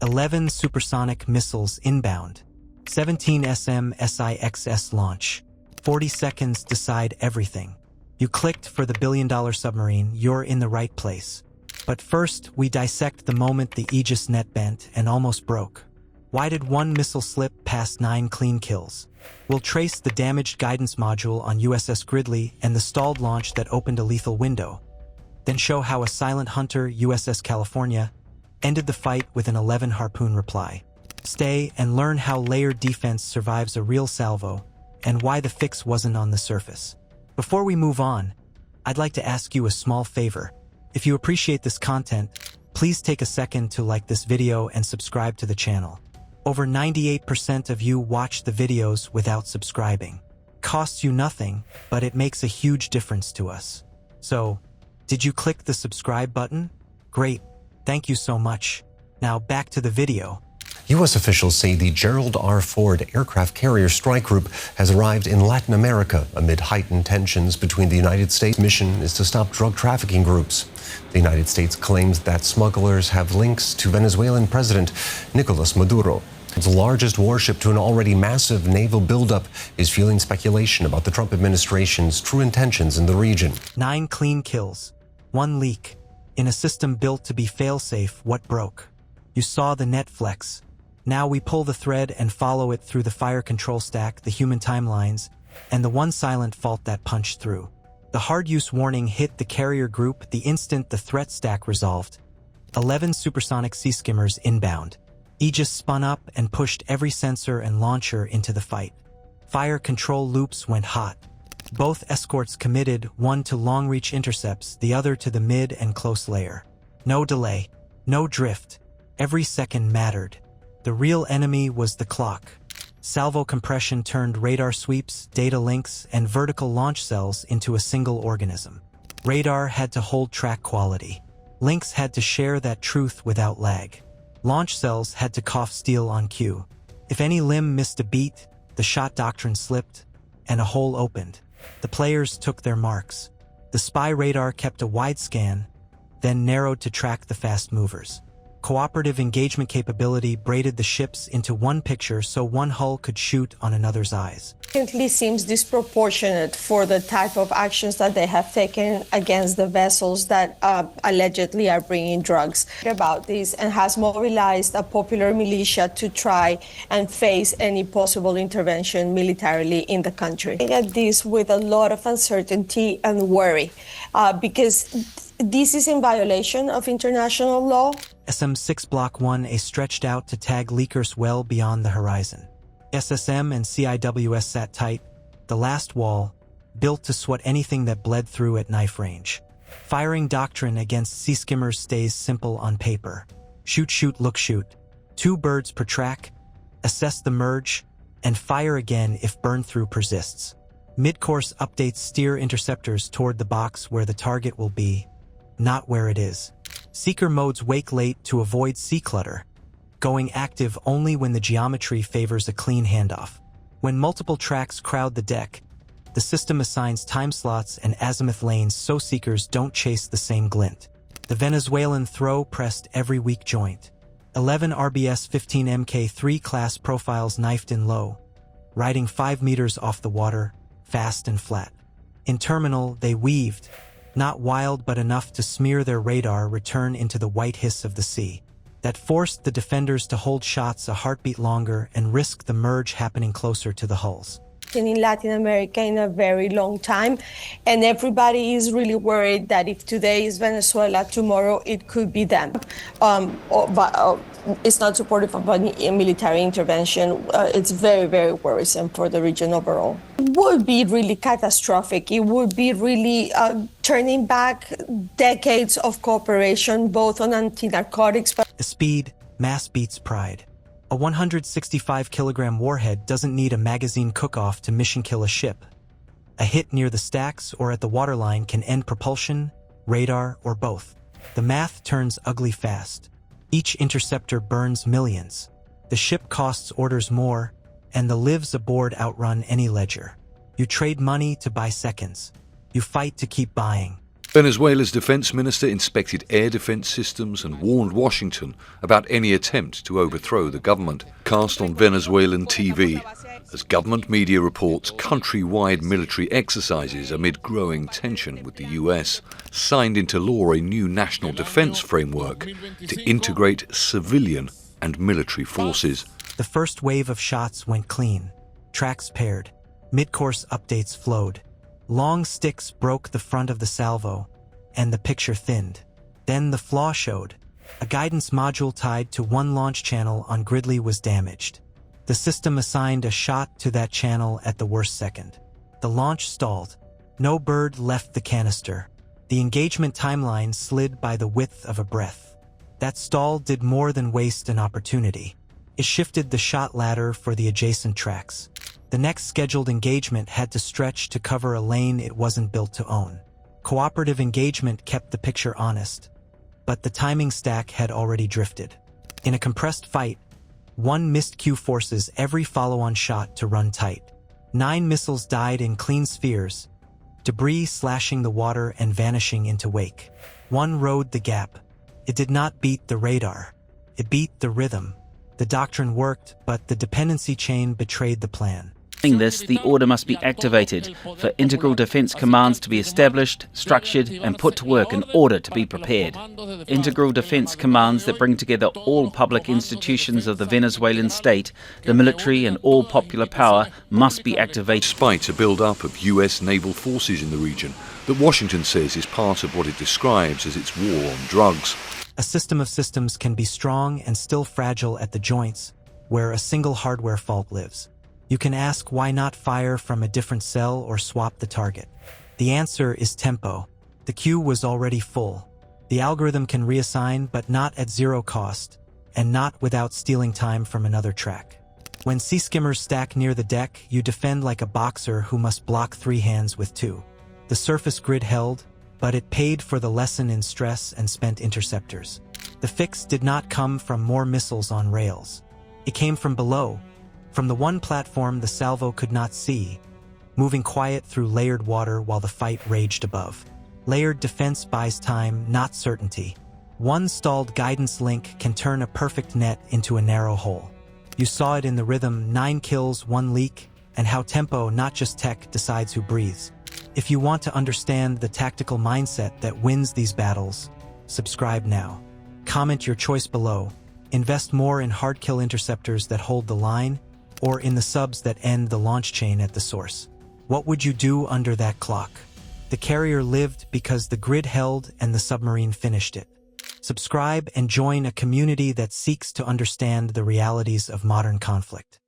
11 supersonic missiles inbound. 17 SIXS launch. 40 seconds decide everything. You clicked for the billion-dollar submarine, you're in the right place. But first, we dissect the moment the Aegis net bent and almost broke. Why did one missile slip past 9 clean kills? We'll trace the damaged guidance module on USS Gridley and the stalled launch that opened a lethal window. Then show how a silent hunter, USS California, ended the fight with an 11 harpoon reply. Stay and learn how layered defense survives a real salvo and why the fix wasn't on the surface. Before we move on, I'd like to ask you a small favor. If you appreciate this content, please take a second to like this video and subscribe to the channel. Over 98% of you watch the videos without subscribing. Costs you nothing, but it makes a huge difference to us. So, did you click the subscribe button? Great, thank you so much. Now back to the video. U.S. officials say the Gerald R. Ford aircraft carrier strike group has arrived in Latin America amid heightened tensions between the United States. Mission is to stop drug trafficking groups. The United States claims that smugglers have links to Venezuelan President Nicolas Maduro. The largest warship to an already massive naval buildup is fueling speculation about the Trump administration's true intentions in the region. 9 clean kills, 1 leak. In a system built to be fail-safe, what broke? You saw the net flex. Now we pull the thread and follow it through the fire control stack, the human timelines, and the one silent fault that punched through. The hard use warning hit the carrier group the instant the threat stack resolved. 11 supersonic sea skimmers inbound. Aegis spun up and pushed every sensor and launcher into the fight. Fire control loops went hot. Both escorts committed, one to long-reach intercepts, the other to the mid and close layer. No delay, no drift. Every second mattered. The real enemy was the clock. Salvo compression turned radar sweeps, data links, and vertical launch cells into a single organism. Radar had to hold track quality. Links had to share that truth without lag. Launch cells had to cough steel on cue. If any limb missed a beat, the shot doctrine slipped, and a hole opened. The players took their marks. The spy radar kept a wide scan, then narrowed to track the fast movers. Cooperative engagement capability braided the ships into one picture so one hull could shoot on another's eyes. It seems disproportionate for the type of actions that they have taken against the vessels that allegedly are bringing drugs. About this and has mobilized a popular militia to try and face any possible intervention militarily in the country. I get this with a lot of uncertainty and worry because this is in violation of international law. SM-6 Block 1A stretched out to tag leakers well beyond the horizon. SSM and CIWS sat tight, the last wall, built to swat anything that bled through at knife range. Firing doctrine against sea skimmers stays simple on paper. Shoot, shoot, look, shoot. 2 birds per track, assess the merge, and fire again if burn-through persists. Mid-course updates steer interceptors toward the box where the target will be, not where it is. Seeker modes wake late to avoid sea clutter, going active only when the geometry favors a clean handoff. When multiple tracks crowd the deck, the system assigns time slots and azimuth lanes so seekers don't chase the same glint. The Venezuelan throw pressed every weak joint. 11 RBS-15 Mk3 class profiles knifed in low, riding 5 meters off the water, fast and flat. In terminal, they weaved, not wild but enough to smear their radar return into the white hiss of the sea. That forced the defenders to hold shots a heartbeat longer and risk the merge happening closer to the hulls. In Latin America in a very long time, and everybody is really worried that if today is Venezuela, tomorrow it could be them. It's not supportive of any military intervention. It's very, very worrisome for the region overall. It would be really catastrophic. It would be really turning back decades of cooperation, both on anti-narcotics. The speed, mass beats pride. A 165-kilogram warhead doesn't need a magazine cook-off to mission-kill a ship. A hit near the stacks or at the waterline can end propulsion, radar, or both. The math turns ugly fast. Each interceptor burns millions. The ship costs orders more, and the lives aboard outrun any ledger. You trade money to buy seconds. You fight to keep buying. Venezuela's defense minister inspected air defense systems and warned Washington about any attempt to overthrow the government. Cast on Venezuelan TV, as government media reports countrywide military exercises amid growing tension with the US, signed into law a new national defense framework to integrate civilian and military forces. The first wave of shots went clean. Tracks paired. Mid-course updates flowed. Long sticks broke the front of the salvo, and the picture thinned. Then the flaw showed. A guidance module tied to one launch channel on Gridley was damaged. The system assigned a shot to that channel at the worst second. The launch stalled. No bird left the canister. The engagement timeline slid by the width of a breath. That stall did more than waste an opportunity. It shifted the shot ladder for the adjacent tracks. The next scheduled engagement had to stretch to cover a lane it wasn't built to own. Cooperative engagement kept the picture honest, but the timing stack had already drifted. In a compressed fight, one missed Q forces every follow-on shot to run tight. 9 missiles died in clean spheres, debris slashing the water and vanishing into wake. One rode the gap. It did not beat the radar. It beat the rhythm. The doctrine worked, but the dependency chain betrayed the plan. This, the order must be activated for integral defense commands to be established, structured and put to work in order to be prepared. Integral defense commands that bring together all public institutions of the Venezuelan state, the military and all popular power must be activated. Despite a build-up of US naval forces in the region that Washington says is part of what it describes as its war on drugs. A system of systems can be strong and still fragile at the joints, where a single hardware fault lives. You can ask why not fire from a different cell or swap the target. The answer is tempo. The queue was already full. The algorithm can reassign, but not at zero cost, and not without stealing time from another track. When sea skimmers stack near the deck, you defend like a boxer who must block 3 hands with 2. The surface grid held, but it paid for the lesson in stress and spent interceptors. The fix did not come from more missiles on rails. It came from below, from the one platform the salvo could not see, moving quiet through layered water while the fight raged above. Layered defense buys time, not certainty. One stalled guidance link can turn a perfect net into a narrow hole. You saw it in the rhythm, 9 kills, 1 leak, and how tempo, not just tech, decides who breathes. If you want to understand the tactical mindset that wins these battles, subscribe now. Comment your choice below. Invest more in hard kill interceptors that hold the line, or in the subs that end the launch chain at the source. What would you do under that clock? The carrier lived because the grid held and the submarine finished it. Subscribe and join a community that seeks to understand the realities of modern conflict.